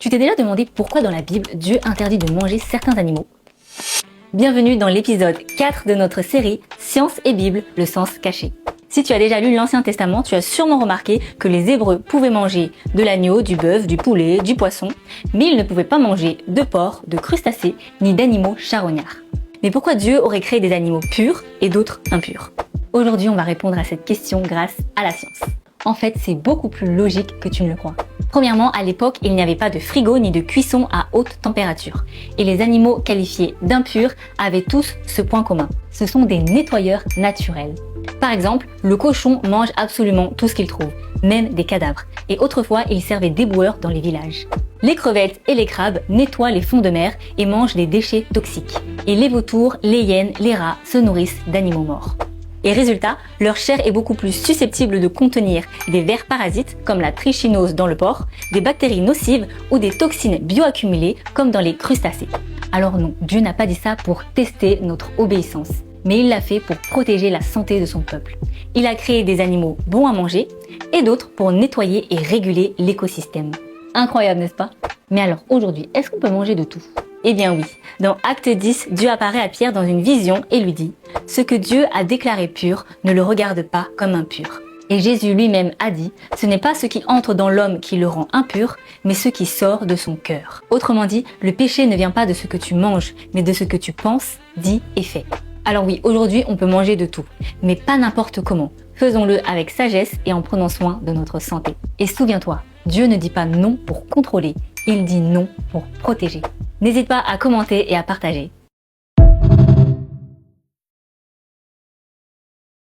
Tu t'es déjà demandé pourquoi dans la Bible, Dieu interdit de manger certains animaux? Bienvenue dans l'épisode 4 de notre série Science et Bible, le sens caché. Si tu as déjà lu l'Ancien Testament, tu as sûrement remarqué que les Hébreux pouvaient manger de l'agneau, du bœuf, du poulet, du poisson, mais ils ne pouvaient pas manger de porc, de crustacés, ni d'animaux charognards. Mais pourquoi Dieu aurait créé des animaux purs et d'autres impurs? Aujourd'hui, on va répondre à cette question grâce à la science. En fait, c'est beaucoup plus logique que tu ne le crois. Premièrement, à l'époque, il n'y avait pas de frigo ni de cuisson à haute température. Et les animaux qualifiés d'impurs avaient tous ce point commun. Ce sont des nettoyeurs naturels. Par exemple, le cochon mange absolument tout ce qu'il trouve, même des cadavres. Et autrefois, il servait d'éboueur dans les villages. Les crevettes et les crabes nettoient les fonds de mer et mangent des déchets toxiques. Et les vautours, les hyènes, les rats se nourrissent d'animaux morts. Et résultat, leur chair est beaucoup plus susceptible de contenir des vers parasites comme la trichinose dans le porc, des bactéries nocives ou des toxines bioaccumulées comme dans les crustacés. Alors non, Dieu n'a pas dit ça pour tester notre obéissance, mais il l'a fait pour protéger la santé de son peuple. Il a créé des animaux bons à manger et d'autres pour nettoyer et réguler l'écosystème. Incroyable, n'est-ce pas? Mais alors aujourd'hui, est-ce qu'on peut manger de tout? Eh bien oui, dans Acte 10, Dieu apparaît à Pierre dans une vision et lui dit « Ce que Dieu a déclaré pur, ne le regarde pas comme impur. » Et Jésus lui-même a dit « Ce n'est pas ce qui entre dans l'homme qui le rend impur, mais ce qui sort de son cœur. » Autrement dit, le péché ne vient pas de ce que tu manges, mais de ce que tu penses, dis et fais. Alors oui, aujourd'hui, on peut manger de tout, mais pas n'importe comment. Faisons-le avec sagesse et en prenant soin de notre santé. Et souviens-toi, Dieu ne dit pas non pour contrôler, il dit non pour protéger. N'hésite pas à commenter et à partager.